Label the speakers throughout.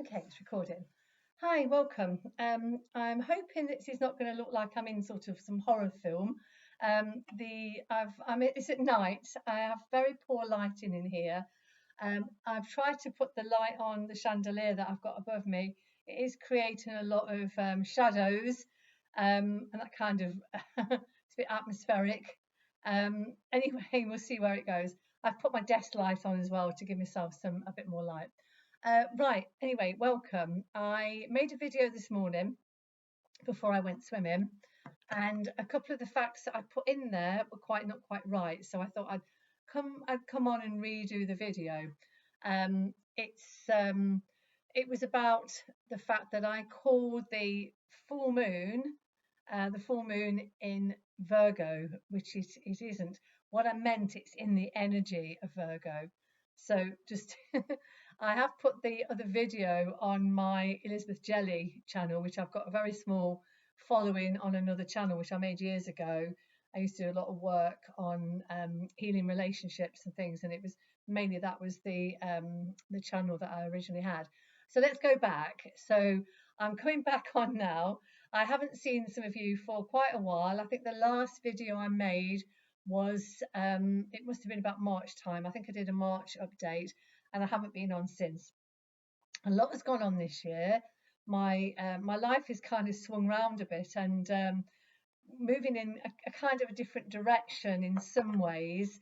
Speaker 1: Okay, it's recording. Hi, welcome. I'm hoping this is not going to look like I'm in sort of some horror film. It's at night. I have very poor lighting in here. I've tried to put the light on the chandelier that I've got above me. It is creating a lot of shadows, and that kind of it's a bit atmospheric. Anyway, we'll see where it goes. I've put my desk light on as well to give myself a bit more light. Right, anyway, welcome. I made a video this morning before I went swimming, and a couple of the facts that I put in there were not quite right. So I thought I'd come on and redo the video. Um, it's it was about the fact that I called full moon, the full moon in Virgo, which it isn't. What I meant, it's in the energy of Virgo. So just I have put the other video on my Elizabeth Jelly channel, which I've got a very small following on another channel, which I made years ago. I used to do a lot of work on healing relationships and things, and it was mainly that was the channel that I originally had. So let's go back. So I'm coming back on now. I haven't seen some of you for quite a while. I think the last video I made was it must have been about March time. I think I did a March update, and I haven't been on since. A lot has gone on this year. My life has kind of swung round a bit and moving in a kind of a different direction in some ways.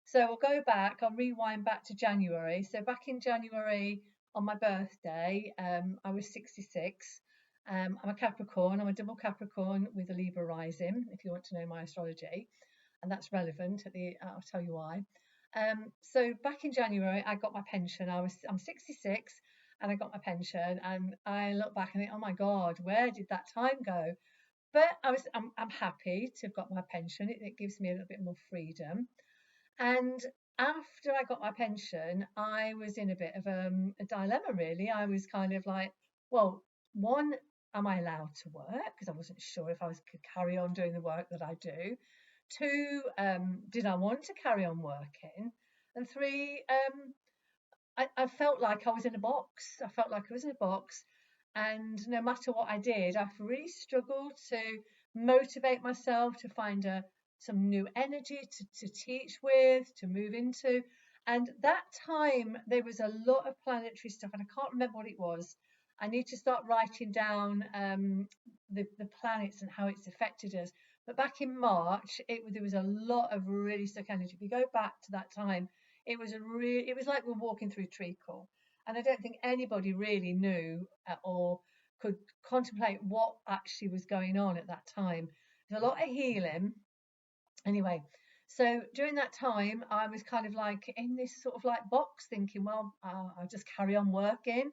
Speaker 1: So we'll go back. I'll rewind back to January. So back in January on my birthday, I was 66. I'm a Capricorn. I'm a double Capricorn with a Libra rising, if you want to know my astrology, and that's relevant. I'll tell you why. So back in January, I got my pension. I'm 66, and I got my pension, and I look back and think, oh my God, where did that time go? But I'm happy to have got my pension. It gives me a little bit more freedom. And after I got my pension, I was in a bit of a dilemma, really. I was kind of like, well, one, am I allowed to work? Because I wasn't sure if could carry on doing the work that I do. Two, did I want to carry on working? And three, I felt like I was in a box. I felt like I was in a box. And no matter what I did, I've really struggled to motivate myself to find some new energy to teach with, to move into. And that time, there was a lot of planetary stuff, and I can't remember what it was. I need to start writing down the planets and how it's affected us. But back in March, there was a lot of really stuck energy. If you go back to that time, it was like we're walking through treacle, and I don't think anybody really knew or could contemplate what actually was going on at that time. There's a lot of healing. Anyway, so during that time, I was kind of like in this sort of like box, thinking, well, I'll just carry on working,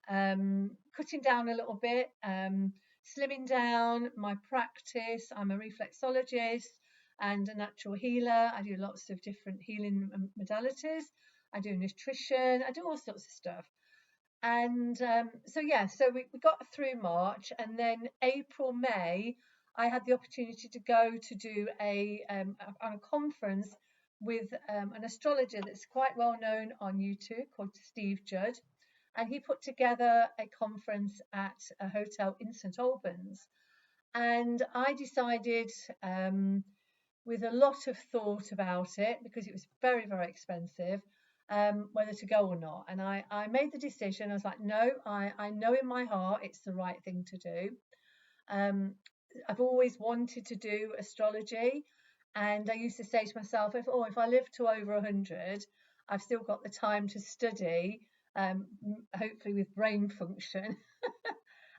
Speaker 1: cutting down a little bit, slimming down my practice. I'm a reflexologist and a natural healer. I do lots of different healing modalities. I do nutrition. I do all sorts of stuff. And so we got through March, and then April, May, I had the opportunity to go to do on a conference with an astrologer that's quite well known on YouTube called Steve Judd, and he put together a conference at a hotel in St Albans, and I decided, with a lot of thought about it, because it was very, very expensive, whether to go or not. And I made the decision. I was like, no, I know in my heart it's the right thing to do. I've always wanted to do astrology, and I used to say to myself, if I live to over 100, I've still got the time to study, hopefully with brain function,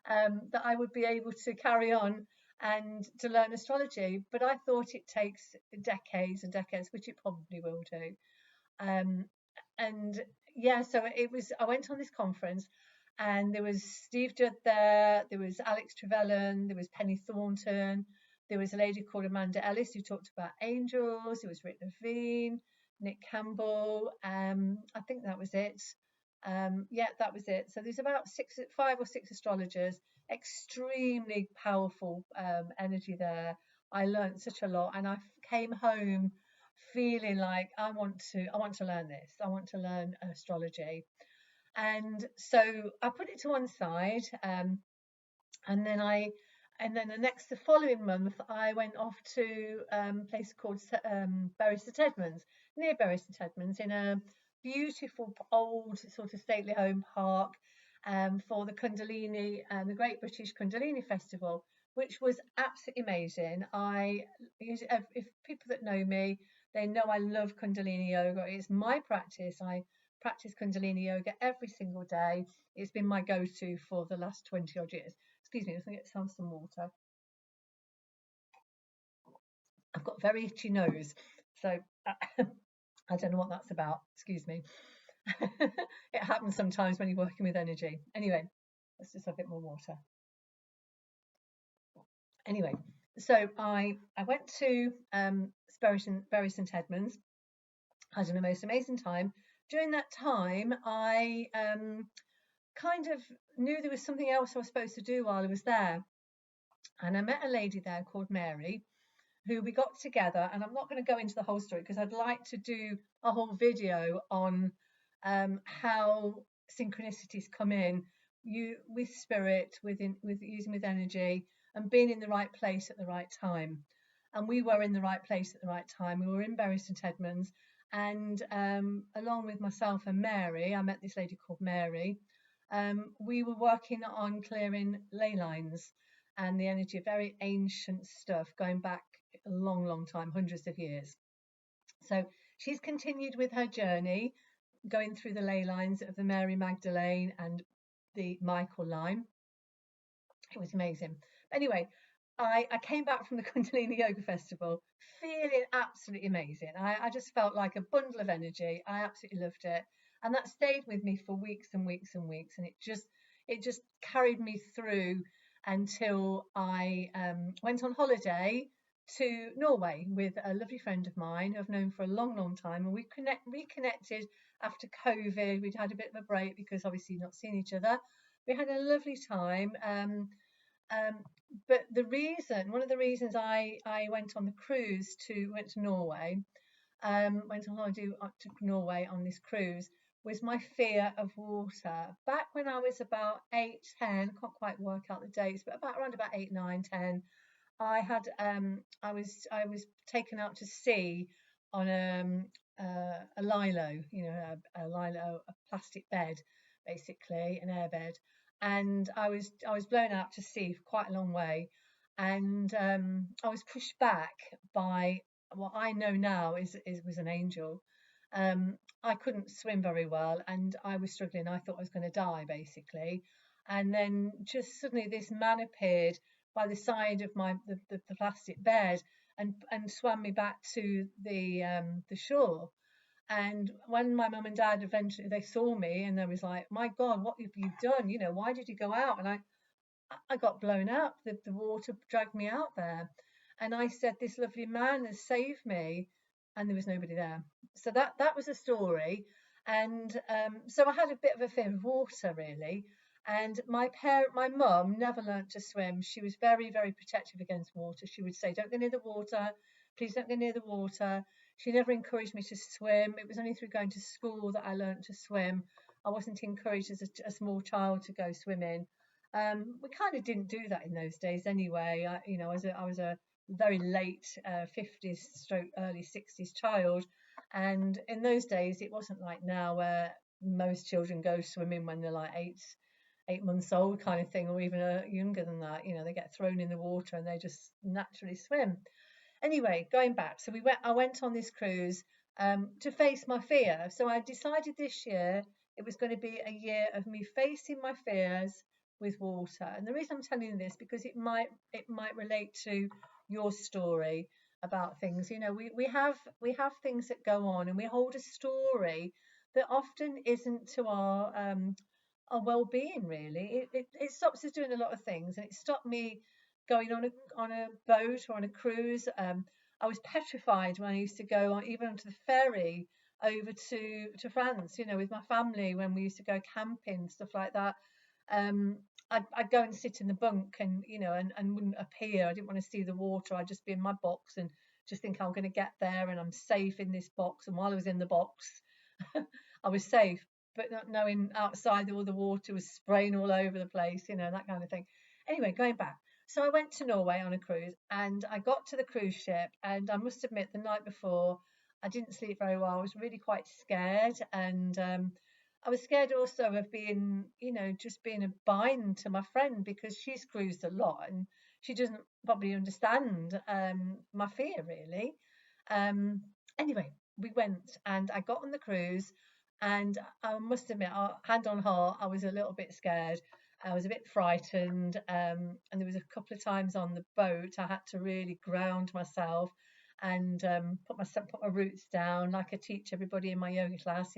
Speaker 1: that I would be able to carry on and to learn astrology. But I thought it takes decades and decades, which it probably will do. And yeah, so I went on this conference, and there was Steve Judd there was Alex Trevelyan, there was Penny Thornton, there was a lady called Amanda Ellis who talked about angels, there was Rick Levine, Nick Campbell, I think that was it. Yeah, that was it. So there's about 5 or 6 astrologers, extremely powerful energy there. I learned such a lot, and I came home feeling like I want to learn this. I want to learn astrology. And so I put it to one side, and then the following month I went off to a place called Bury St Edmunds, near Bury St Edmunds, in a beautiful old sort of stately home park, for the Kundalini and the Great British Kundalini Festival, which was absolutely amazing. If people that know me, they know I love Kundalini yoga. It's my practice. I practice Kundalini yoga every single day. It's been my go-to for the last 20 odd years. Excuse me, I'm going to get some water. I've got a very itchy nose, so I don't know what that's about. Excuse me. It happens sometimes when you're working with energy. Anyway, let's just have a bit more water. Anyway, so I went to Bury St Edmunds. I had the most amazing time. During that time, I kind of knew there was something else I was supposed to do while I was there. And I met a lady there called Mary, who we got together. And I'm not going to go into the whole story because I'd like to do a whole video on how synchronicities come in, with spirit, with using with energy, and being in the right place at the right time. And we were in the right place at the right time. We were in Bury St Edmunds, and along with myself and Mary, I met this lady called Mary. We were working on clearing ley lines and the energy of very ancient stuff going back a long, long time, hundreds of years. So she's continued with her journey, going through the ley lines of the Mary Magdalene and the Michael line. It was amazing. Anyway, I came back from the Kundalini Yoga Festival feeling absolutely amazing. I just felt like a bundle of energy. I absolutely loved it. And that stayed with me for weeks and weeks and weeks. And it just carried me through until I went on holiday to Norway with a lovely friend of mine who I've known for a long, long time. And we reconnected after COVID. We'd had a bit of a break because obviously not seeing each other. We had a lovely time. But one of the reasons I went on the cruise went to Norway, went on holiday to Norway on this cruise, was my fear of water. Back when I was about 8, 10, can't quite work out the dates, but around about 8, 9, 10, I was taken out to sea on a lilo, a lilo, a plastic bed, basically an airbed, and I was blown out to sea for quite a long way, and I was pushed back by what I know now was an angel. I couldn't swim very well, and I was struggling. I thought I was going to die, basically, and then just suddenly this man appeared by the side of the plastic bed and swam me back to the shore. And when my mum and dad eventually they saw me, and they was like, "My God, what have you done? Why did you go out?" And I got blown up. The water dragged me out there, and I said, "This lovely man has saved me," and there was nobody there. So that was a story, and so I had a bit of a fear of water, really. And my mum never learnt to swim. She was very, very protective against water. She would say, "Don't go near the water. Please don't go near the water." She never encouraged me to swim. It was only through going to school that I learnt to swim. I wasn't encouraged as a small child to go swimming. We kind of didn't do that in those days anyway. I was a very late 50s stroke early 60s child, and in those days it wasn't like now where most children go swimming when they're like 8 months old kind of thing, or even younger than that. They get thrown in the water and they just naturally swim. Anyway, going back, so I went on this cruise to face my fear. So I decided this year it was going to be a year of me facing my fears with water. And the reason I'm telling you this, because it might relate to your story about things. We have things that go on, and we hold a story that often isn't to our well-being, really. It stops us doing a lot of things, and it stopped me going on a boat or on a cruise. I was petrified when I used to go on, even onto the ferry over to France, with my family when we used to go camping, stuff like that. I'd go and sit in the bunk and wouldn't appear. I didn't want to see the water. I'd just be in my box and just think I'm going to get there and I'm safe in this box. And while I was in the box, I was safe. but not knowing outside all the water was spraying all over the place, that kind of thing. Anyway, going back. So I went to Norway on a cruise, and I got to the cruise ship, and I must admit the night before I didn't sleep very well. I was really quite scared, and I was scared also of being, just being a bind to my friend, because she's cruised a lot and she doesn't probably understand my fear really. Um, anyway, we went and I got on the cruise, and I must admit, hand on heart, I was a little bit scared. I was a bit frightened, and there was a couple of times on the boat I had to really ground myself and put my roots down, like I teach everybody in my yoga class.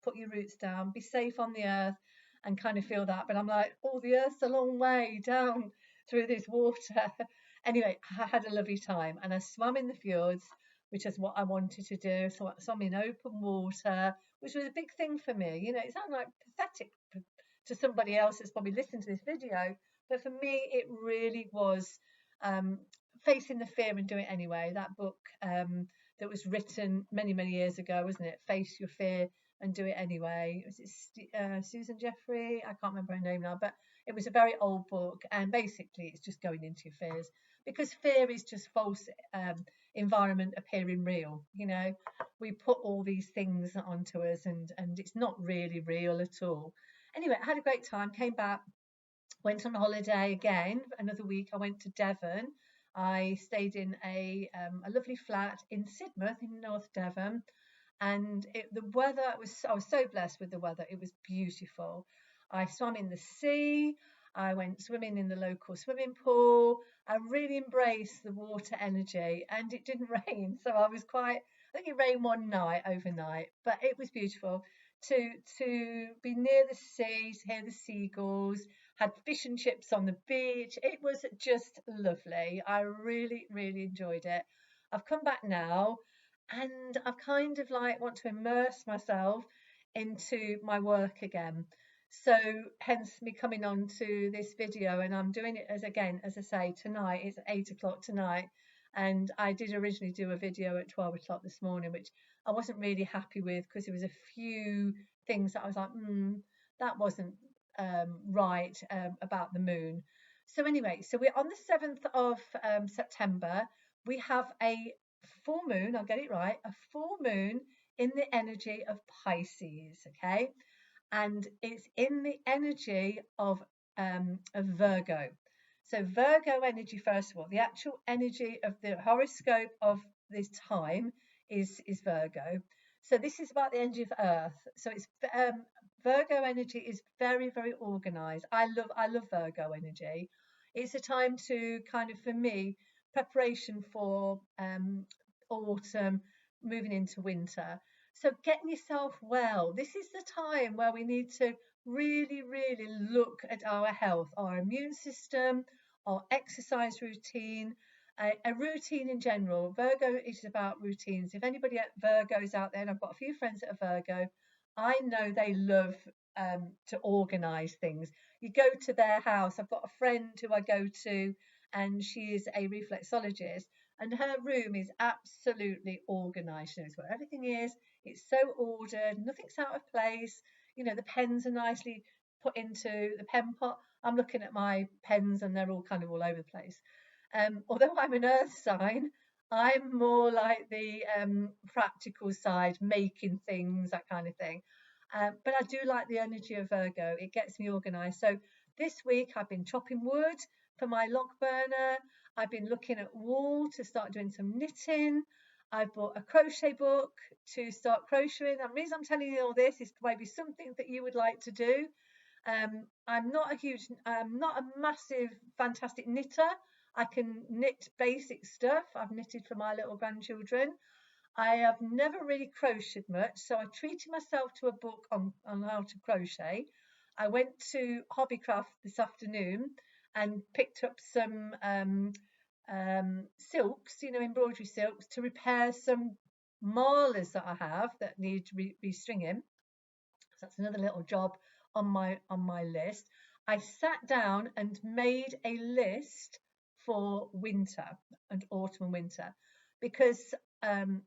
Speaker 1: Put your roots down, be safe on the earth, and kind of feel that. But I'm like, oh, the earth's a long way down through this water. Anyway, I had a lovely time, and I swam in the fjords, which is what I wanted to do. So I swam in open water, which was a big thing for me. It sounds like pathetic to somebody else that's probably listened to this video, but for me, it really was um, facing the fear and do it anyway. That book that was written many, many years ago, wasn't it? Face your fear and do it anyway. Was it Susan Jeffrey? I can't remember her name now, but it was a very old book, and basically it's just going into your fears, because fear is just false environment appearing real. We put all these things onto us, and it's not really real at all. Anyway, I had a great time, came back, went on holiday again, another week. I went to Devon. I stayed in a lovely flat in Sidmouth in North Devon, and the weather I was so blessed with the weather. It was beautiful. I swam in the sea. I went swimming in the local swimming pool. I really embraced the water energy, and it didn't rain, so I was quite. I think it rained one night overnight, but it was beautiful to be near the sea, to hear the seagulls. Had fish and chips on the beach. It was just lovely. I really, really enjoyed it. I've come back now, and I've kind of like want to immerse myself into my work again. So hence me coming on to this video, and I'm doing it as I say, tonight. It's 8 o'clock tonight, and I did originally do a video at 12 o'clock this morning, which I wasn't really happy with, because there was a few things that I was like, that wasn't right about the moon. So anyway, so we're on the 7th of September. We have a full moon, I'll get it right, a full moon in the energy of Pisces, okay? And it's in the energy of Virgo. So Virgo energy, first of all, the actual energy of the horoscope of this time is Virgo. So this is about the energy of Earth. So it's Virgo energy is very, very organized. I love Virgo energy. It's a time to kind of, for me, preparation for autumn, moving into winter. So getting yourself well. This is the time where we need to really, really look at our health, our immune system, our exercise routine, a routine in general. Virgo is about routines. If anybody at Virgo's out there, and I've got a few friends that are Virgo, I know they love to organise things. You go to their house. I've got a friend who I go to, and she is a reflexologist, and her room is absolutely organised. She knows where everything is. It's so ordered. Nothing's out of place. The pens are nicely put into the pen pot. I'm looking at my pens, and they're all kind of all over the place. Although I'm an earth sign, I'm more like the practical side, making things, that kind of thing. But I do like the energy of Virgo. It gets me organised. So this week I've been chopping wood for my log burner. I've been looking at wool to start doing some knitting. I've bought a crochet book to start crocheting. And the reason I'm telling you all this is maybe something that you would like to do. I'm not a massive, fantastic knitter. I can knit basic stuff. I've knitted for my little grandchildren. I have never really crocheted much, so I treated myself to a book on how to crochet. I went to Hobbycraft this afternoon and picked up some silks, embroidery silks, to repair some marlers that I have that need restringing. So that's another little job on my list. I sat down and made a list for winter and autumn and winter, because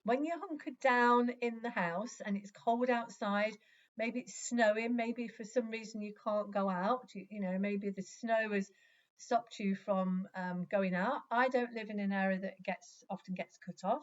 Speaker 1: when you're hunkered down in the house and it's cold outside, maybe it's snowing, maybe for some reason you can't go out, maybe the snow has stopped you from going out. I don't live in an area that often gets cut off.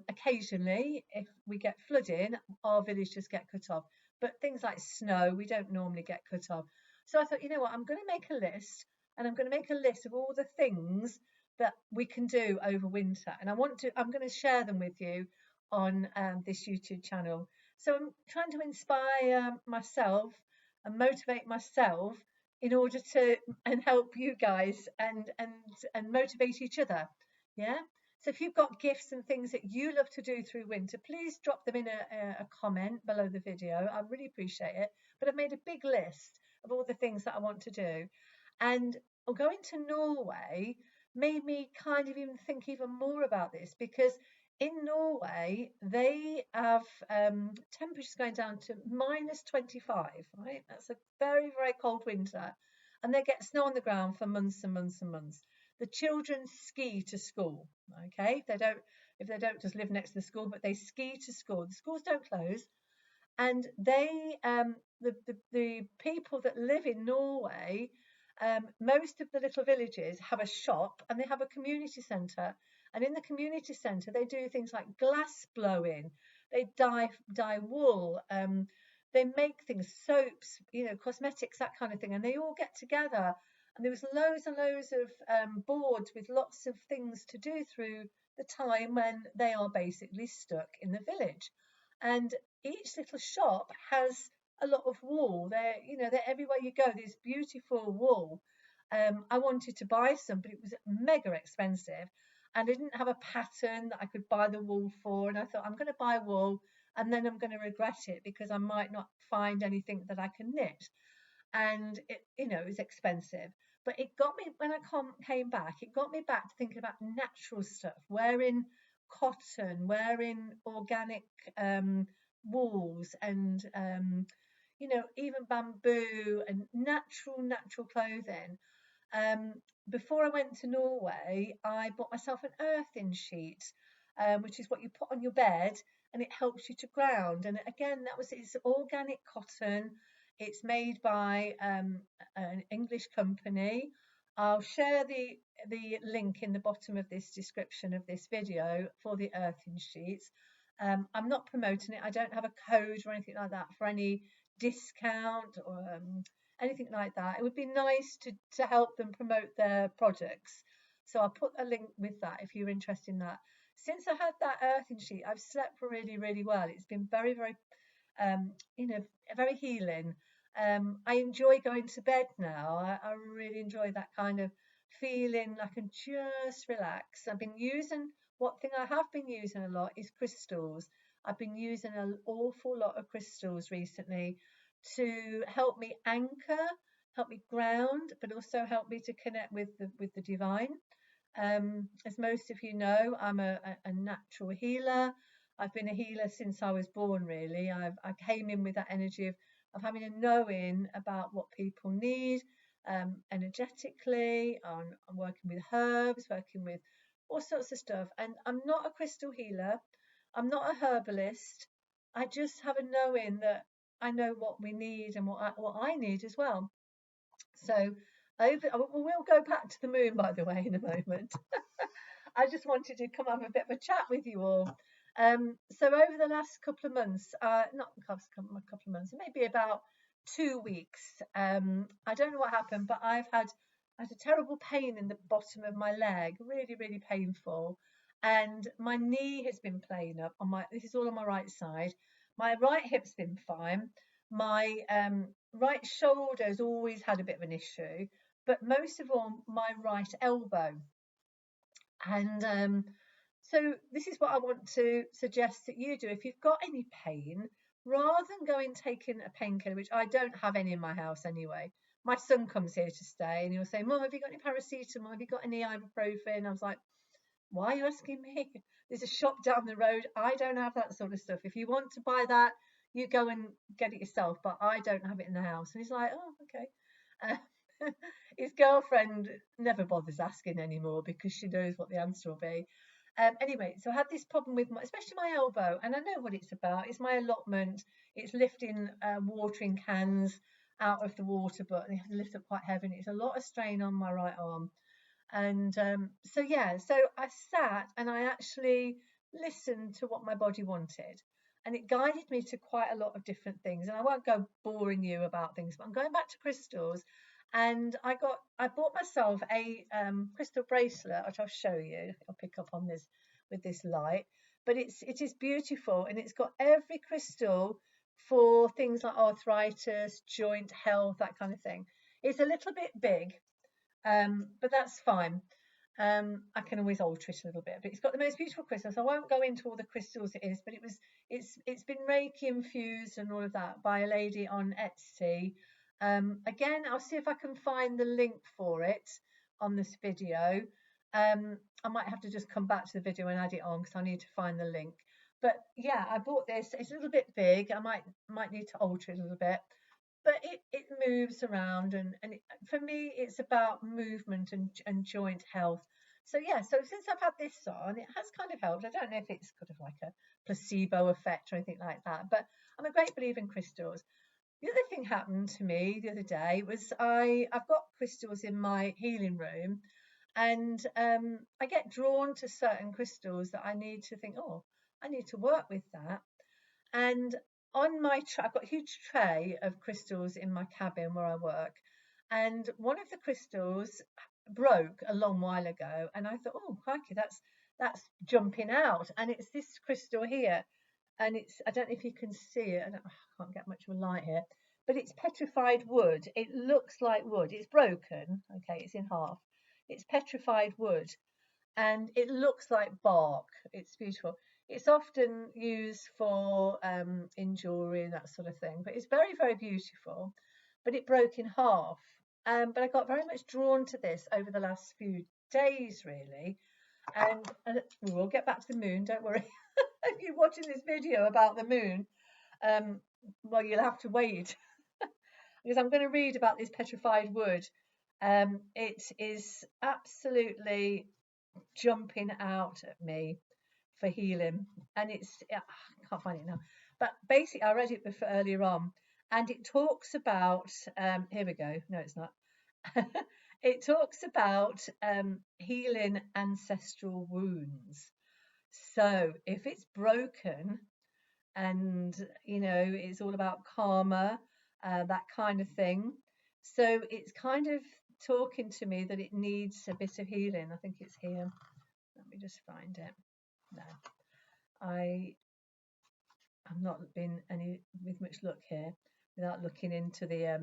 Speaker 1: Occasionally, if we get flooding, our village just get cut off. But things like snow, we don't normally get cut off. So I thought, you know what, I'm going to make a list, and I'm going to make a list of all the things that we can do over winter. And I'm going to share them with you on this YouTube channel. So I'm trying to inspire myself and motivate myself in order to and help you guys and motivate each other. Yeah. So if you've got gifts and things that you love to do through winter, please drop them in a comment below the video. I really appreciate it. But I've made a big list of all the things that I want to do. And going to Norway made me kind of even think even more about this, because in Norway, they have temperatures going down to -25, right? That's a very, very cold winter. And they get snow on the ground for months and months and months. The children ski to school, okay? If they don't just live next to the school, but they ski to school. The schools don't close. And the people that live in Norway, most of the little villages have a shop and they have a community centre. And in the community centre, they do things like glass blowing, they dye wool, they make things, soaps, cosmetics, that kind of thing. And they all get together. And there was loads and loads of boards with lots of things to do through the time when they are basically stuck in the village. And each little shop has a lot of wool. They're everywhere you go. There's beautiful wool. I wanted to buy some, but it was mega expensive, and I didn't have a pattern that I could buy the wool for. And I thought, I'm going to buy wool, and then I'm going to regret it because I might not find anything that I can knit. And it was expensive. But it got me, when I came back, it got me back to thinking about natural stuff, wearing cotton, wearing organic wools, and even bamboo and natural clothing. Before I went to Norway, I bought myself an earthing sheet, which is what you put on your bed, and it helps you to ground. And again, it's organic cotton. It's made by an English company. I'll share the link in the bottom of this description of this video for the earthing sheets. I'm not promoting it. I don't have a code or anything like that for any discount or anything like that. It would be nice to help them promote their products. So I'll put a link with that if you're interested in that. Since I had that earthing sheet, I've slept really, really well. It's been very, very, very healing. I enjoy going to bed now. I really enjoy that kind of feeling like I can just relax. One thing I have been using a lot is crystals. I've been using an awful lot of crystals recently to help me anchor, help me ground, but also help me to connect with the divine. As most of you know, I'm a natural healer. I've been a healer since I was born, really. I came in with that energy of having a knowing about what people need energetically. I'm working with herbs, working with all sorts of stuff. And I'm not a crystal healer. I'm not a herbalist. I just have a knowing that I know what we need and what I need as well. So we'll go back to the moon, by the way, in a moment. I just wanted to come have a bit of a chat with you all. So over the last couple of months, not a couple of months, maybe about 2 weeks, I don't know what happened, but I had a terrible pain in the bottom of my leg, really, really painful. And my knee has been playing up this is all on my right side. My right hip's been fine. My right shoulder has always had a bit of an issue, but most of all, my right elbow. And so this is what I want to suggest that you do. If you've got any pain, rather than going taking a painkiller, which I don't have any in my house anyway. My son comes here to stay and he'll say, Mum, have you got any paracetamol? Have you got any ibuprofen? I was like, why are you asking me? There's a shop down the road. I don't have that sort of stuff. If you want to buy that, you go and get it yourself, but I don't have it in the house. And he's like, oh, okay. His girlfriend never bothers asking anymore because she knows what the answer will be. Anyway, so I had this problem with especially my elbow, and I know what it's about. It's my allotment. It's lifting watering cans out of the water, but they have to lift up quite heavy. And it's a lot of strain on my right arm. And so yeah, so I sat and I actually listened to what my body wanted, and it guided me to quite a lot of different things. And I won't go boring you about things, but I'm going back to crystals. And I bought myself a crystal bracelet, which I'll show you. I'll pick up on this with this light, but it is beautiful, and it's got every crystal for things like arthritis, joint health, that kind of thing. It's a little bit big, but that's fine. I can always alter it a little bit, but it's got the most beautiful crystals. I won't go into all the crystals it is, but it's been Reiki infused and all of that by a lady on Etsy. Again, I'll see if I can find the link for it on this video. I might have to just come back to the video and add it on because I need to find the link. But yeah, I bought this. It's a little bit big. I might need to alter it a little bit, but it moves around, and for me it's about movement and joint health. So yeah, so since I've had this on, it has kind of helped. I don't know if it's kind of like a placebo effect or anything like that, but I'm a great believer in crystals. The other thing happened to me the other day was I've got crystals in my healing room, and I get drawn to certain crystals that I need to think, oh, I need to work with that. And on my I've got a huge tray of crystals in my cabin where I work, and one of the crystals broke a long while ago, and I thought, oh, crikey, that's jumping out, and it's this crystal here, and it's, I don't know if you can see it. I can't get much of a light here, but it's petrified wood. It looks like wood. It's broken. Okay, it's in half. It's petrified wood, and it looks like bark. It's beautiful. It's often used for in jewelry and that sort of thing, but it's very, very beautiful. But it broke in half. But I got very much drawn to this over the last few days, really. And we'll get back to the moon, don't worry. If you're watching this video about the moon, um, well, you'll have to wait because I'm going to read about this petrified wood. It is absolutely jumping out at me for healing, and I can't find it now, but basically I read it before earlier on, and it talks about here we go, no it's not. It talks about healing ancestral wounds. So if it's broken, and it's all about karma, that kind of thing, so it's kind of talking to me that it needs a bit of healing. I think it's here. Let me just find it. No, I'm not been any with much luck here without looking into the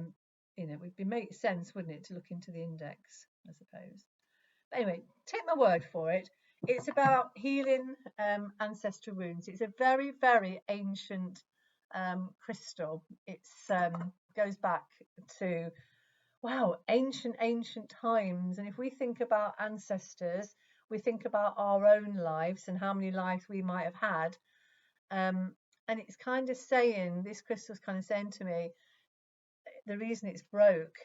Speaker 1: it would be make sense, wouldn't it, to look into the index, I suppose. But anyway, take my word for it. It's about healing ancestral wounds. It's a very, very ancient crystal. It's goes back to, wow, ancient times. And if we think about ancestors, we think about our own lives and how many lives we might have had. And it's kind of saying, this crystal's kind of saying to me, the reason it's broke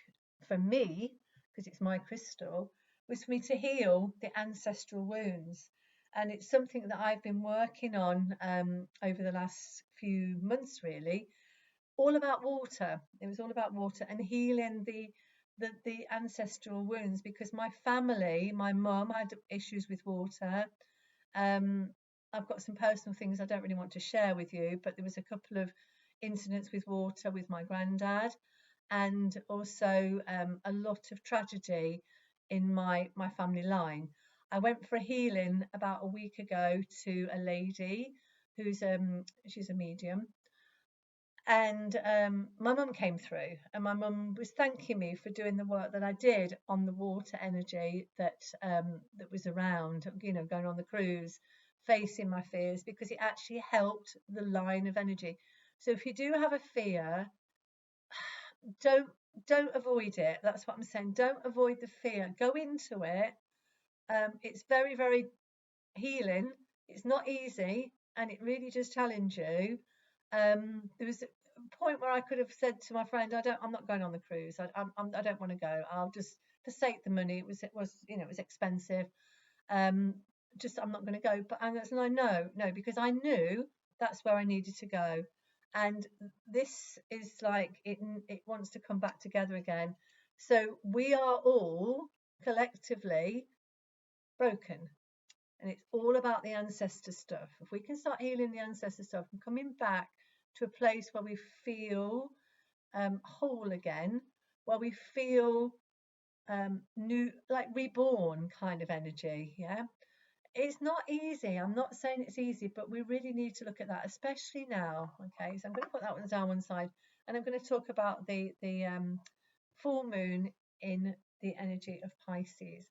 Speaker 1: for me, because it's my crystal, was for me to heal the ancestral wounds. And it's something that I've been working on over the last few months, really, all about water. It was all about water and healing the ancestral wounds, because my family, my mum had issues with water. I've got some personal things I don't really want to share with you, but there was a couple of incidents with water with my granddad, and also a lot of tragedy in my family line. I went for a healing about a week ago to a lady who's she's a medium, and my mum came through, and my mum was thanking me for doing the work that I did on the water energy that was around, going on the cruise, facing my fears, because it actually helped the line of energy. So if you do have a fear, don't don't avoid it. That's what I'm saying. Don't avoid the fear. Go into it. It's very, very healing. It's not easy, and it really does challenge you. There was a point where I could have said to my friend, I'm not going on the cruise. I don't want to go. I'll just forsake the money. It was expensive. Um, I'm not going to go. But and I no, because I knew that's where I needed to go. And this is like it wants to come back together again. So we are all collectively broken. And it's all about the ancestor stuff. If we can start healing the ancestor stuff and coming back to a place where we feel whole again, where we feel new, like reborn kind of energy. Yeah, it's not easy. I'm not saying it's easy, but we really need to look at that, especially now. Okay, so I'm going to put that one down one side, and I'm going to talk about the full moon in the energy of Pisces.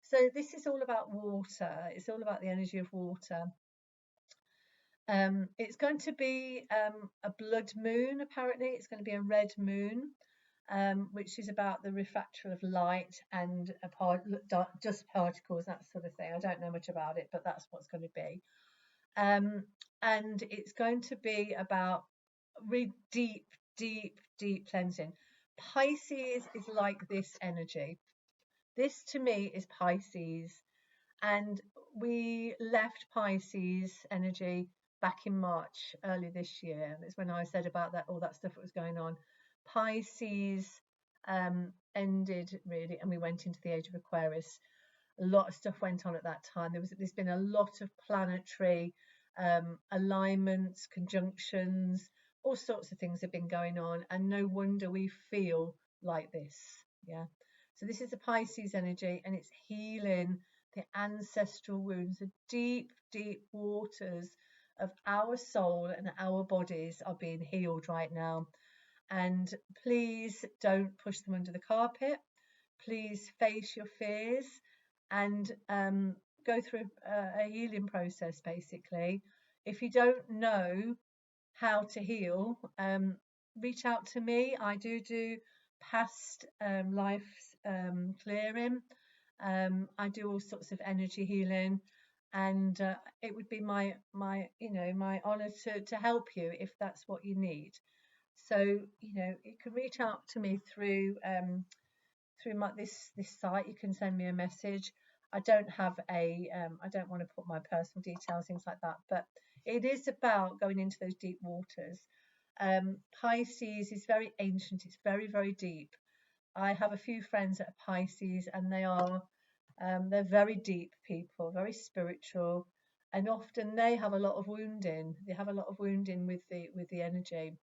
Speaker 1: So this is all about water. It's all about the energy of water. It's going to be a blood moon. Apparently, it's going to be a red moon. Which is about the refractor of light and dust particles, that sort of thing. I don't know much about it, but that's what's going to be. And it's going to be about really deep, deep, deep cleansing. Pisces is like this energy. This to me is Pisces. And we left Pisces energy back in March, early this year. That's when I said about that, all that stuff that was going on. Pisces ended really, and we went into the age of Aquarius. A lot of stuff went on at that time. There's been a lot of planetary alignments, conjunctions, all sorts of things have been going on, and no wonder we feel like this. Yeah. So this is the Pisces energy, and it's healing the ancestral wounds, the deep, deep waters of our soul and our bodies are being healed right now. And please don't push them under the carpet. Please face your fears and go through a healing process, basically. If you don't know how to heal, reach out to me. I do past life clearing. I do all sorts of energy healing, and it would be my honor to help you if that's what you need. So you can reach out to me through this site. You can send me a message. I don't have I don't want to put my personal details, things like that, but it is about going into those deep waters. Pisces is very ancient. It's very, very deep. I have a few friends that are Pisces, and they're very deep people, very spiritual, and often they have a lot of wounding. They have a lot of wounding with the energy.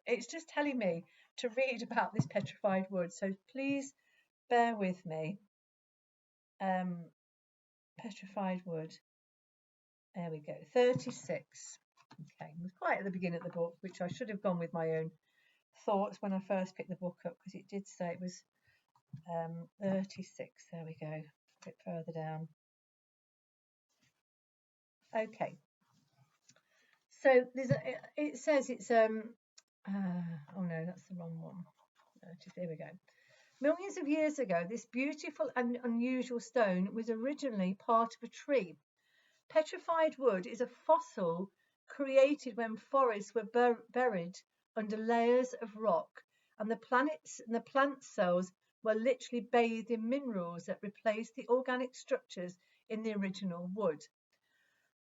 Speaker 1: It's just telling me to read about this petrified wood. So please bear with me. Petrified wood. There we go. 36. Okay, it was quite at the beginning of the book, which I should have gone with my own thoughts when I first picked the book up, because it did say it was 36. There we go. A bit further down. Okay. So it says it's oh no, that's the wrong one. There we go. Millions of years ago, this beautiful and unusual stone was originally part of a tree. Petrified wood is a fossil created when forests were buried under layers of rock, and the plant cells were literally bathed in minerals that replaced the organic structures in the original wood.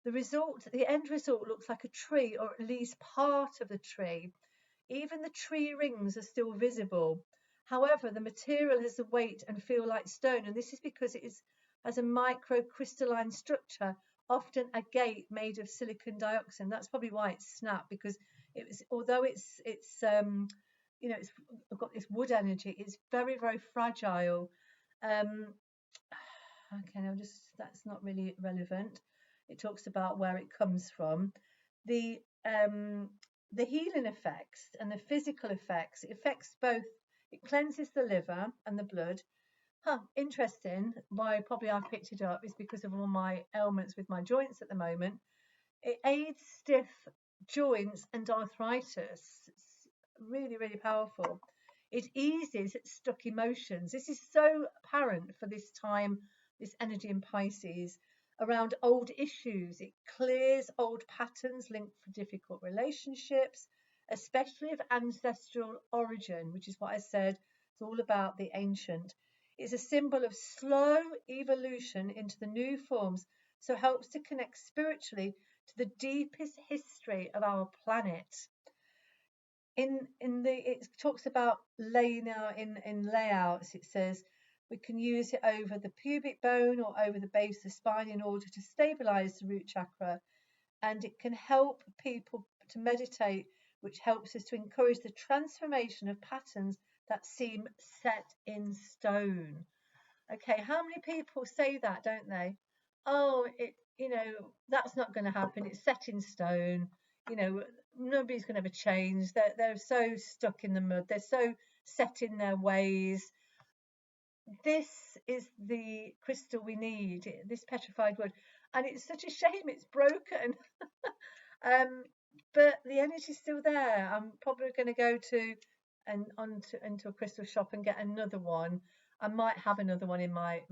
Speaker 1: The end result looks like a tree, or at least part of the tree. Even the tree rings are still visible. However, the material has the weight and feel like stone, and this is because it has a microcrystalline structure, often agate made of silicon dioxide. That's probably why it's snapped, because although it's got this wood energy, it's very, very fragile. Okay, that's not really relevant. It talks about where it comes from. The healing effects and the physical effects, it affects both. It cleanses the liver and the blood. Interesting. Why probably I picked it up is because of all my ailments with my joints at the moment. It aids stiff joints and arthritis. It's really, really powerful. It eases stuck emotions. This is so apparent for this time, this energy in Pisces, around old issues. It clears old patterns linked for difficult relationships, especially of ancestral origin, which is what I said. It's all about the ancient. It's a symbol of slow evolution into the new forms, so helps to connect spiritually to the deepest history of our planet. It talks about laying out in layouts. It says we can use it over the pubic bone or over the base of the spine in order to stabilize the root chakra, and it can help people to meditate, which helps us to encourage the transformation of patterns that seem set in stone. Okay, how many people say that, don't they? Oh, that's not going to happen. It's set in stone. Nobody's going to ever change. They're so stuck in the mud. They're so set in their ways. This is the crystal we need, this petrified wood. And it's such a shame it's broken. But the energy's still there. I'm probably going to go into a crystal shop and get another one. I might have another one in my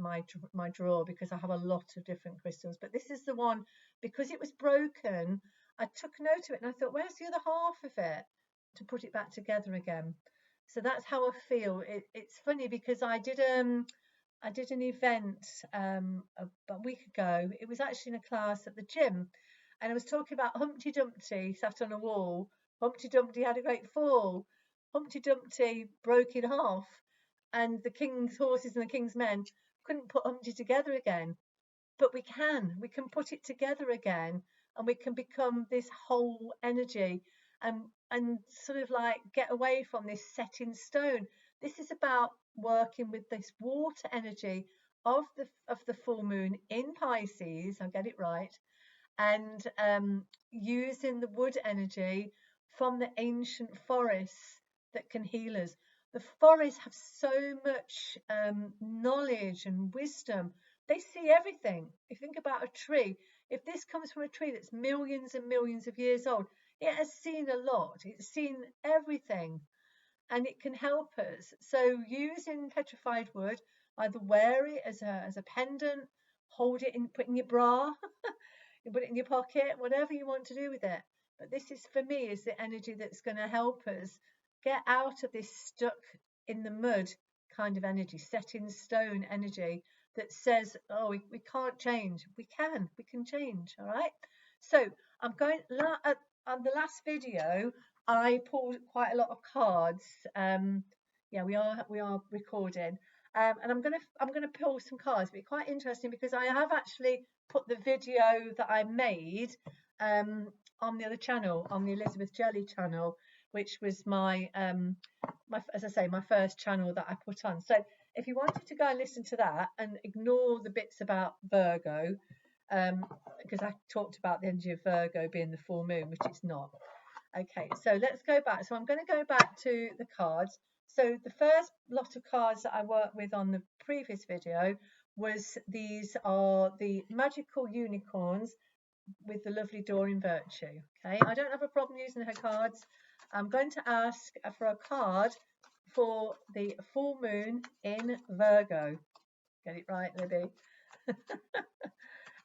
Speaker 1: drawer because I have a lot of different crystals. But this is the one, because it was broken. I took note of it and I thought, where's the other half of it to put it back together again? So that's how I feel. It's funny because I did an event a week ago. It was actually in a class at the gym, and I was talking about Humpty Dumpty sat on a wall. Humpty Dumpty had a great fall. Humpty Dumpty broke in half, and the king's horses and the king's men couldn't put Humpty together again. But we can put it together again, and we can become this whole energy, and sort of like get away from this set in stone. This is about working with this water energy of the full moon in Pisces. I'll get it right. And using the wood energy from the ancient forests that can heal us. The forests have so much knowledge and wisdom. They see everything. If you think about a tree, if this comes from a tree that's millions and millions of years old, it has seen a lot. It's seen everything, and it can help us. So using petrified wood, either wear it as a pendant, hold it put in your bra, you put it in your pocket, whatever you want to do with it. But this is, for me, is the energy that's going to help us get out of this stuck in the mud kind of energy, set in stone energy that says, oh, we can't change. We can change. All right. So I'm going on the last video. I pulled quite a lot of cards. Yeah, we are recording. And I'm gonna pull some cards. It'll be quite interesting because I have actually put the video that I made on the other channel, on the Elizabeth Jelly channel, which was my as I say, my first channel that I put on. So if you wanted to go and listen to that and ignore the bits about Virgo, because I talked about the energy of Virgo being the full moon, which it's not. Okay, so let's go back. So I'm going to go back to the cards. So the first lot of cards that I worked with on the previous video was, these are the magical unicorns with the lovely Doreen Virtue. Okay, I don't have a problem using her cards. I'm going to ask for a card for the full moon in Virgo. Get it right, Libby.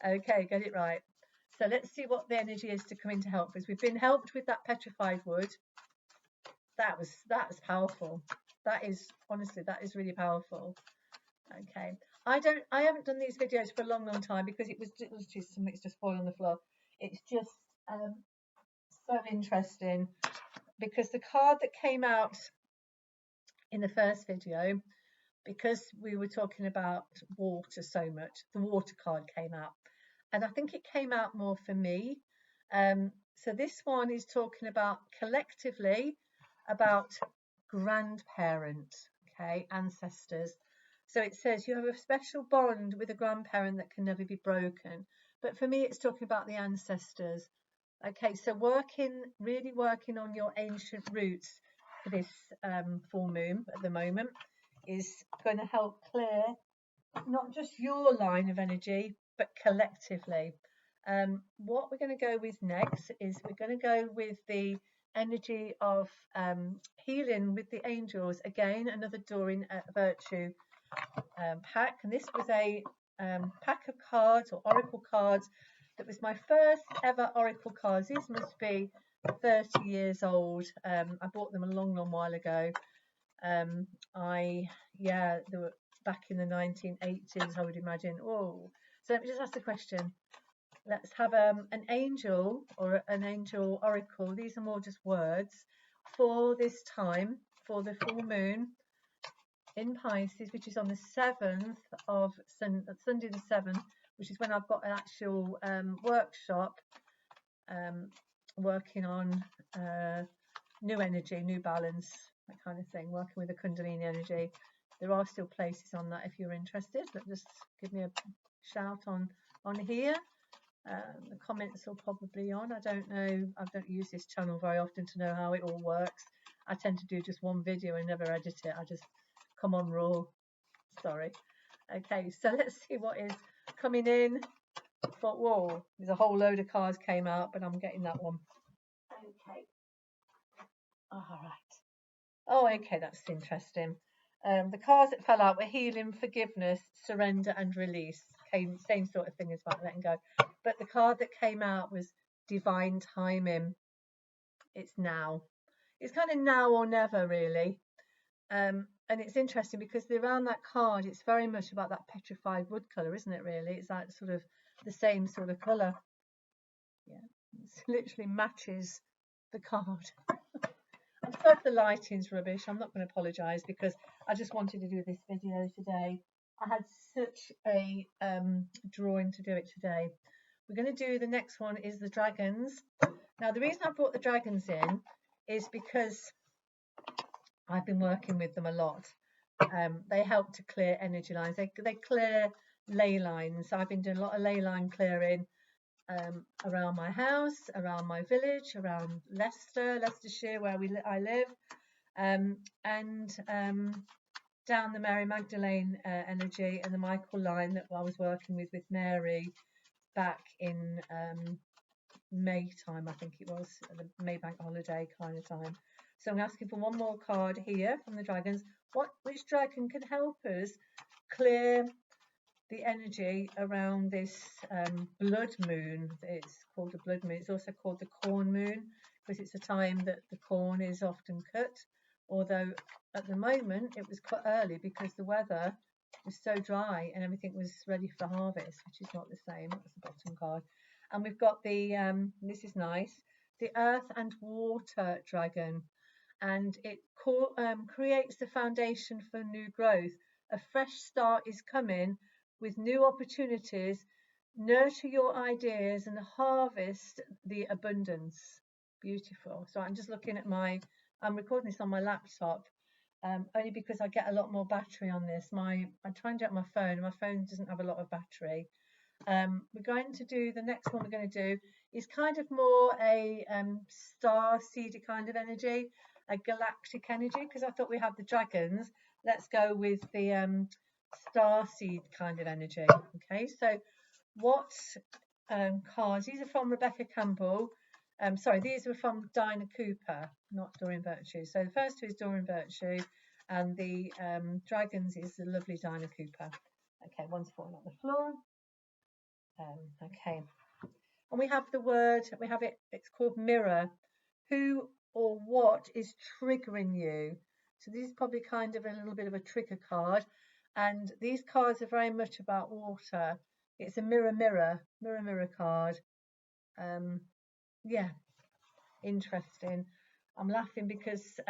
Speaker 1: Okay, get it right. So let's see what the energy is to come in to help us. We've been helped with that petrified wood. That was powerful. That is, honestly, that is really powerful. Okay, I haven't done these videos for a long time because it was just something's just fallen on the floor. It's just so interesting because the card that came out in the first video, because we were talking about water so much, the water card came out, and I think it came out more for me. So this one is talking about collectively about grandparents, okay, ancestors. So it says you have a special bond with a grandparent that can never be broken. But for me, it's talking about the ancestors. Okay, so really working on your ancient roots for this full moon at the moment is going to help clear not just your line of energy, but collectively. What we're going to go with next is we're going to go with the energy of healing with the angels. Again, another Doreen Virtue pack, and this was a pack of cards or oracle cards that was my first ever oracle cards. These must be 30 years old. I bought them a long while ago. They were back in the 1980s, I would imagine. Oh, so let me just ask the question. Let's have an angel or an angel oracle. These are more just words for this time, for the full moon in Pisces, which is on the 7th of Sunday the 7th, which is when I've got an actual workshop working on new energy, new balance, that kind of thing, working with the Kundalini energy. There are still places on that if you're interested, but just give me a shout on here. The comments are probably on. I don't know, I don't use this channel very often to know how it all works. I tend to do just one video and never edit it. I just come on raw. Sorry. Okay, so let's see what is coming in. But whoa, there's a whole load of cards came out, but I'm getting that one. Okay. All right. Oh, okay, that's interesting. The cards that fell out were healing, forgiveness, surrender, and release. Same sort of thing as about letting go. But the card that came out was divine timing. It's now. It's kind of now or never, really. And it's interesting because around that card, it's very much about that petrified wood colour, isn't it, really? It's like sort of the same sort of colour. Yeah, it literally matches the card. I'm sorry if the lighting's rubbish. I'm not going to apologise because I just wanted to do this video today. I had such a drawing to do it today. We're going to do the next one is the dragons. Now, the reason I brought the dragons in is because I've been working with them a lot. They help to clear energy lines. They clear ley lines. I've been doing a lot of ley line clearing around my house, around my village, around Leicestershire, where I live, and down the Mary Magdalene energy and the Michael line that I was working with Mary back in May time, I think it was, the May bank holiday kind of time. So I'm asking for one more card here from the dragons. Which dragon can help us clear the energy around this blood moon? It's called a blood moon. It's also called the corn moon because it's a time that the corn is often cut, although at the moment it was cut early because the weather was so dry and everything was ready for harvest, which is not the same. That's the bottom card. And we've got the this is nice, the earth and water dragon, and it creates the foundation for new growth. A fresh start is coming with new opportunities. Nurture your ideas and harvest the abundance. Beautiful. So I'm just looking at I'm recording this on my laptop, only because I get a lot more battery on this. I try and do it on my phone. My phone doesn't have a lot of battery. We're going to do the next one. We're going to do is kind of more a star seedy kind of energy, a galactic energy, because I thought we had the dragons. Let's go with the star seed kind of energy. Okay, so what cards? These are from Rebecca Campbell. Sorry, these were from Dinah Cooper, not Doreen Virtue. So the first two is Doreen Virtue, and the dragons is the lovely Dinah Cooper. Okay, one's falling on the floor. Okay, and we have the word. We have it. It's called mirror. Who or what is triggering you? So this is probably kind of a little bit of a trigger card, and these cards are very much about water. It's a mirror card. Yeah, interesting. I'm laughing because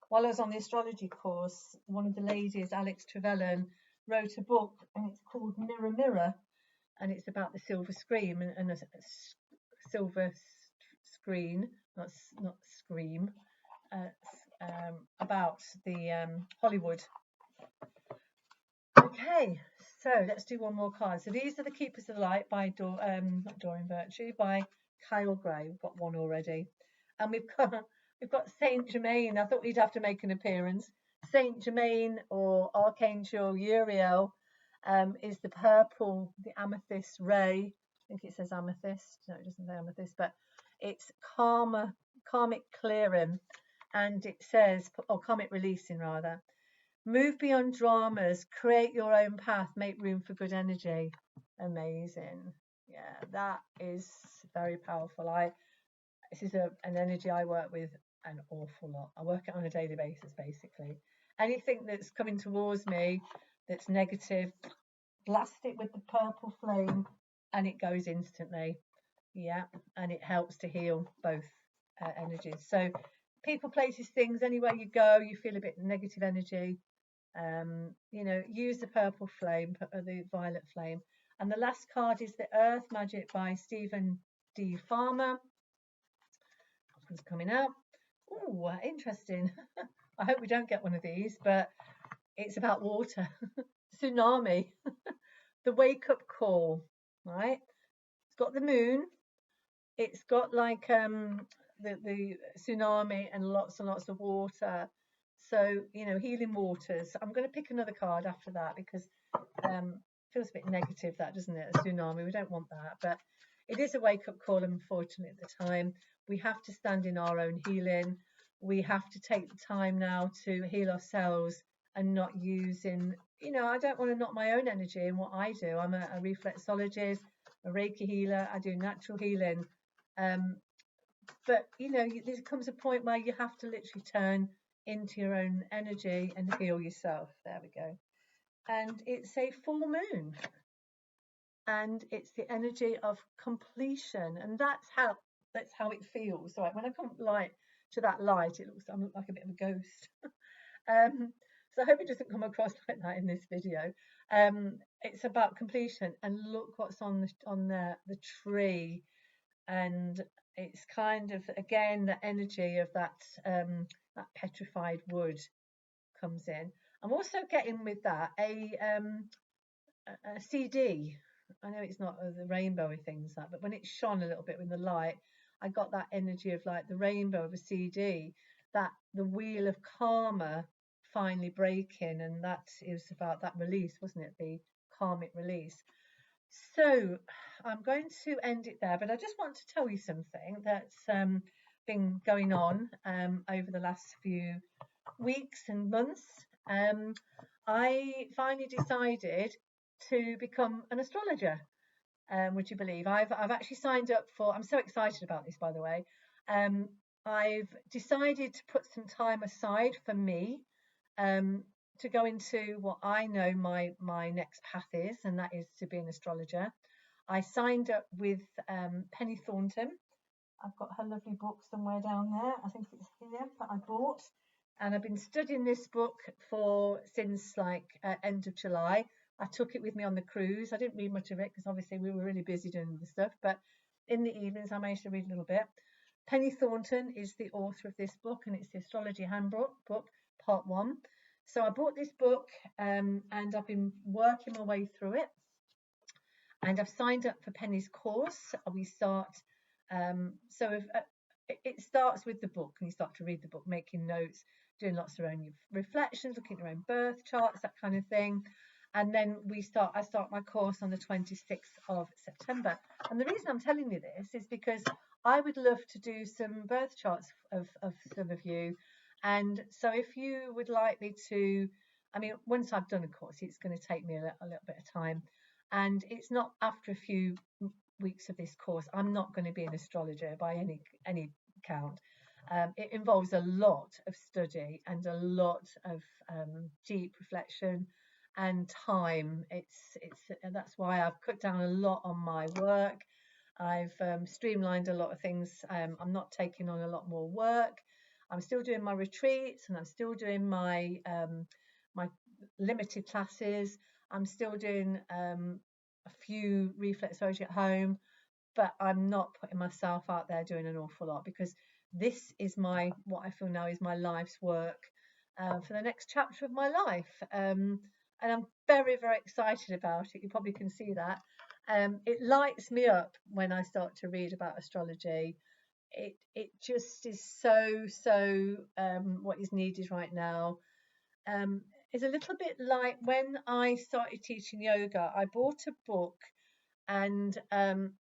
Speaker 1: while I was on the astrology course, one of the ladies, Alex Trevelyan, wrote a book, and it's called Mirror, and it's about the silver screen and a silver screen, not scream, about the Hollywood. Okay, so let's do one more card. So these are the Keepers of the Light by not Doreen Virtue, by Kyle Gray. We've got one already, and we've got Saint Germain. I thought we'd have to make an appearance. Saint Germain or Archangel Uriel is the purple, the amethyst ray. I think it says amethyst. No, it doesn't say amethyst, but it's karmic clearing, and it says, or karmic releasing rather. Move beyond dramas, create your own path, make room for good energy. Amazing. Yeah, that is very powerful. This is an energy I work with an awful lot. I work it on a daily basis, basically. Anything that's coming towards me that's negative, blast it with the purple flame and it goes instantly. Yeah, and it helps to heal both energies. So people, places, things, anywhere you go, you feel a bit negative energy, you know, use the purple flame, the violet flame. And the last card is the Earth Magic by Stephen D. Farmer. It's coming out. Oh, interesting. I hope we don't get one of these, but it's about water. Tsunami. The wake-up call, right? It's got the moon. It's got like the tsunami and lots of water. So, you know, healing waters. I'm going to pick another card after that because feels a bit negative, that, doesn't it? A tsunami. We don't want that. But it is a wake-up call, unfortunately, at the time. We have to stand in our own healing. We have to take the time now to heal ourselves and not using, you know, I don't want to knock my own energy in what I do. I'm a reflexologist, a Reiki healer. I do natural healing. But, you know, there comes a point where you have to literally turn into your own energy and heal yourself. There we go. And it's a full moon. And it's the energy of completion. And that's how it feels. So when I come light to that light, I look like a bit of a ghost. So I hope it doesn't come across like that in this video. It's about completion, and look what's on the tree, and it's kind of, again, the energy of that petrified wood comes in. I'm also getting with that a CD. I know it's not the rainbowy things, that, but when it shone a little bit in the light, I got that energy of like the rainbow of a CD, that the wheel of karma finally breaking, and that is about that release, wasn't it? The karmic release. So I'm going to end it there, but I just want to tell you something that's been going on over the last few weeks and months. I finally decided to become an astrologer. Would you believe? I've actually signed up for. I'm so excited about this, by the way. I've decided to put some time aside for me to go into what I know my next path is, and that is to be an astrologer. I signed up with Penny Thornton. I've got her lovely book somewhere down there. I think it's here that I bought, and I've been studying this book since like end of July. I took it with me on the cruise. I didn't read much of it because obviously we were really busy doing the stuff, but in the evenings I managed to read a little bit. Penny Thornton is the author of this book, and it's the Astrology Handbook book, part 1. So I bought this book and I've been working my way through it, and I've signed up for Penny's course. We start, it starts with the book, and you start to read the book, making notes, doing lots of own reflections, looking at your own birth charts, that kind of thing. And then I start my course on the 26th of September. And the reason I'm telling you this is because I would love to do some birth charts of some of you. And so if you would like me to, I mean, once I've done a course, it's going to take me a little bit of time. And it's not after a few weeks of this course, I'm not going to be an astrologer by any count. It involves a lot of study and a lot of deep reflection and time. That's why I've cut down a lot on my work. I've streamlined a lot of things. I'm not taking on a lot more work. I'm still doing my retreats, and I'm still doing my my limited classes. I'm still doing a few reflexology at home, but I'm not putting myself out there doing an awful lot, because this is what I feel now is my life's work for the next chapter of my life. And I'm very, very excited about it. You probably can see that. It lights me up when I start to read about astrology. It just is so what is needed right now. It's a little bit like when I started teaching yoga. I bought a book, and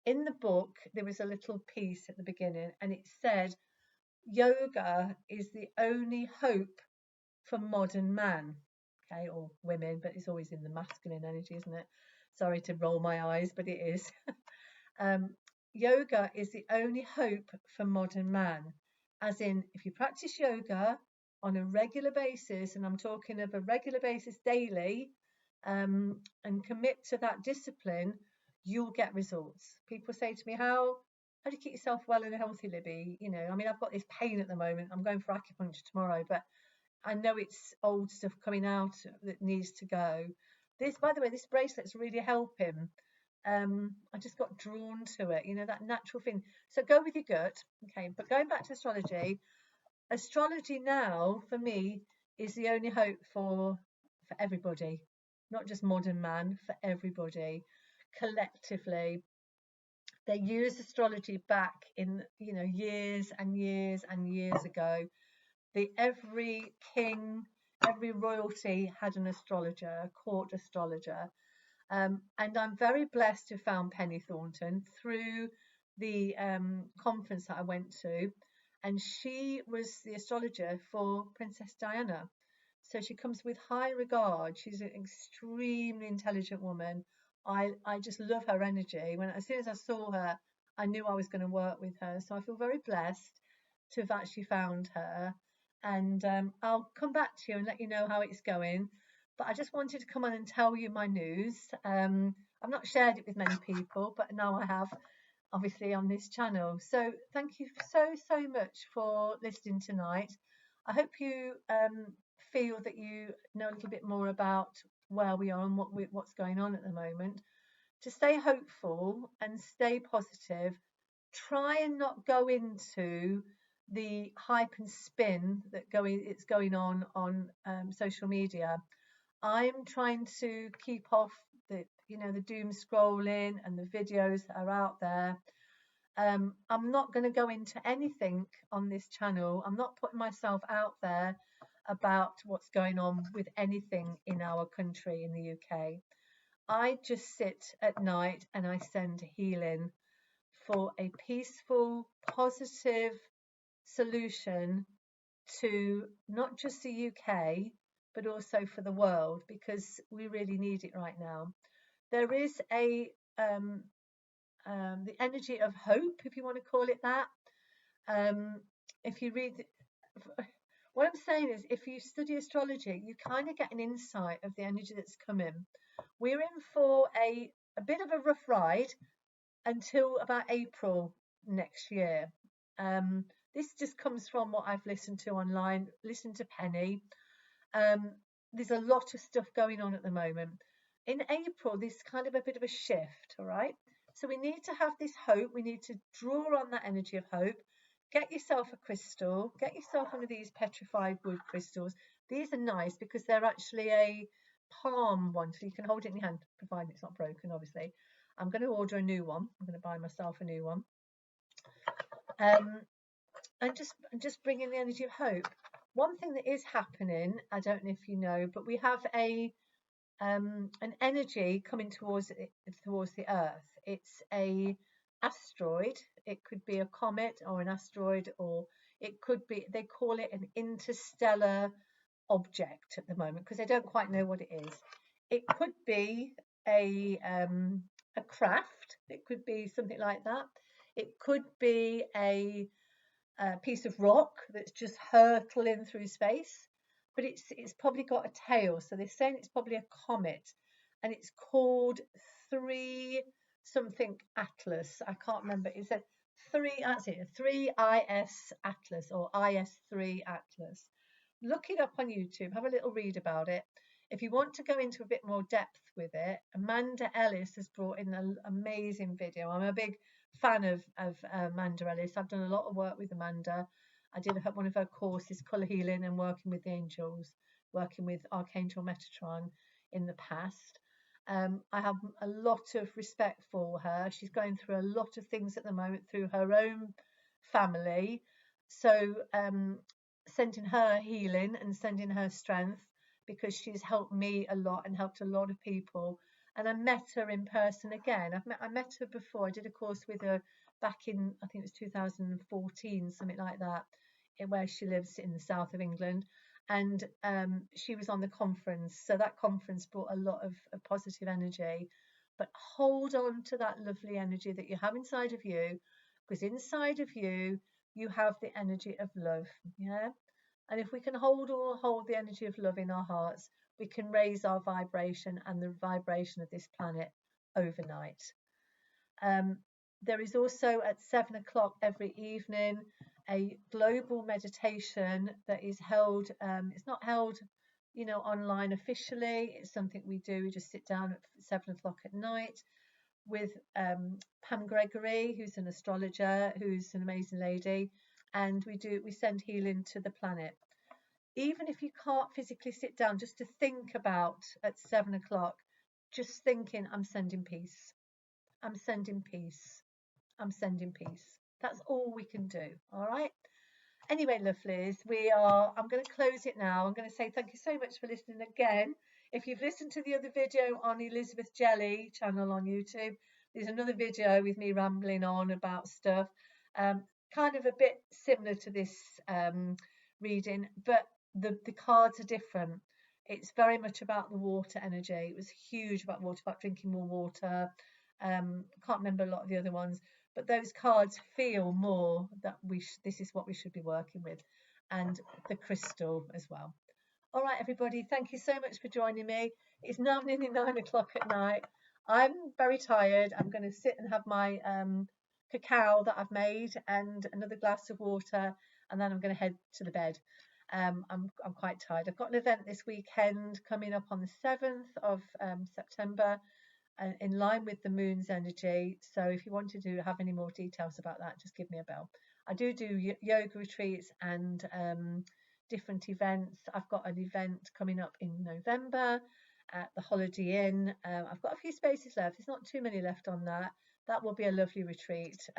Speaker 1: in the book there was a little piece at the beginning, and it said, yoga is the only hope for modern man. Okay, or women, but it's always in the masculine energy, isn't it? Sorry to roll my eyes, but it is. Yoga is the only hope for modern man, as in, if you practice yoga on a regular basis, and I'm talking of a regular basis daily, and commit to that discipline, you'll get results. People say to me, how do you keep yourself well and healthy, Libby? You know, I mean, I've got this pain at the moment. I'm going for acupuncture tomorrow, but I know it's old stuff coming out that needs to go. This, by the way, this bracelet's really helping. I just got drawn to it, you know, that natural thing. So go with your gut, okay. But going back to astrology, astrology now for me is the only hope for everybody, not just modern man, for everybody collectively. They used astrology back in, you know, years and years and years ago. Every king, every royalty had an astrologer, a court astrologer. And I'm very blessed to have found Penny Thornton through the conference that I went to. And she was the astrologer for Princess Diana. So she comes with high regard. She's an extremely intelligent woman. I just love her energy. As soon as I saw her, I knew I was going to work with her. So I feel very blessed to have actually found her. And I'll come back to you and let you know how it's going. But I just wanted to come on and tell you my news. I've not shared it with many people, but now I have, obviously, on this channel. So thank you so much for listening tonight. I hope you feel that you know a little bit more about where we are and what's going on at the moment. To stay hopeful and stay positive, try and not go into the hype and spin it's going on social media. I'm trying to keep off the doom scrolling and the videos that are out there. I'm not going to go into anything on this channel. I'm not putting myself out there about what's going on with anything in our country, in the UK. I just sit at night and I send healing for a peaceful, positive solution to not just the UK, but also for the world, because we really need it right now. There is the energy of hope, if you want to call it that. If you read, what I'm saying is, if you study astrology, you kind of get an insight of the energy that's coming. We're in for a bit of a rough ride until about April next year. This just comes from what I've listened to online, listened to Penny. There's a lot of stuff going on at the moment. In April, there's kind of a bit of a shift, all right? So we need to have this hope. We need to draw on that energy of hope. Get yourself a crystal. Get yourself one of these petrified wood crystals. These are nice because they're actually a palm one, so you can hold it in your hand, provided it's not broken, obviously. I'm going to order a new one. I'm going to buy myself a new one. And just bring in the energy of hope. One thing that is happening, I don't know if you know, but we have an energy coming towards the Earth. It's a asteroid. It could be a comet or an asteroid, or it could be, they call it an interstellar object at the moment because they don't quite know what it is. It could be a craft. It could be something like that. It could be a piece of rock that's just hurtling through space, but it's probably got a tail, so they're saying it's probably a comet, and it's called 3 something Atlas. I can't remember. It said 3IS Atlas or IS3 Atlas. Look it up on YouTube, have a little read about it. If you want to go into a bit more depth with it, Amanda Ellis has brought in an amazing video. I'm a big fan of Amanda Ellis. I've done a lot of work with Amanda. I did one of her courses, Colour Healing and Working with the Angels, working with Archangel Metatron in the past. I have a lot of respect for her. She's going through a lot of things at the moment through her own family. So sending her healing and sending her strength, because she's helped me a lot and helped a lot of people. And I met her in person again. I met her before. I did a course with her back in, I think it was 2014, something like that, where she lives in the south of England. And she was on the conference. So that conference brought a lot of positive energy. But hold on to that lovely energy that you have inside of you, because inside of you, you have the energy of love. Yeah. And if we can hold the energy of love in our hearts, we can raise our vibration and the vibration of this planet overnight. There is also at 7 o'clock every evening a global meditation that is held. It's not held, online officially. It's something we do. We just sit down at 7 o'clock at night with Pam Gregory, who's an astrologer, who's an amazing lady, and we send healing to the planet. Even if you can't physically sit down, just to think about at 7 o'clock, just thinking, I'm sending peace. I'm sending peace. I'm sending peace. That's all we can do. All right. Anyway, lovelies, I'm going to close it now. I'm going to say thank you so much for listening again. If you've listened to the other video on Elizabeth Jelly channel on YouTube, there's another video with me rambling on about stuff, kind of a bit similar to this reading, but the cards are different. It's very much about the water energy. It was huge about water, about drinking more water. Can't remember a lot of the other ones, but those cards feel more that this is what we should be working with, and the crystal as well. All right, everybody, thank you so much for joining me. It's now nearly 9 o'clock at night. I'm very tired. I'm going to sit and have my cacao that I've made and another glass of water, and then I'm going to head to the bed. I'm quite tired. I've got an event this weekend coming up on the 7th of September, in line with the moon's energy. So if you wanted to have any more details about that, just give me a bell. I do yoga retreats and different events. I've got an event coming up in November at the Holiday Inn. I've got a few spaces left. There's not too many left on that. That will be a lovely retreat.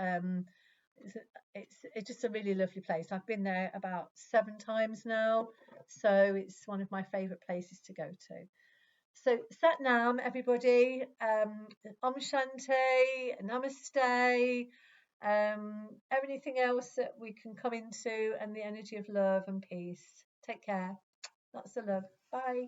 Speaker 1: It's just a really lovely place. I've been there about 7 times now, so it's one of my favourite places to go to. So Sat Nam, everybody. Om Shanti, Namaste, everything else that we can come into, and the energy of love and peace. Take care. Lots of love. Bye.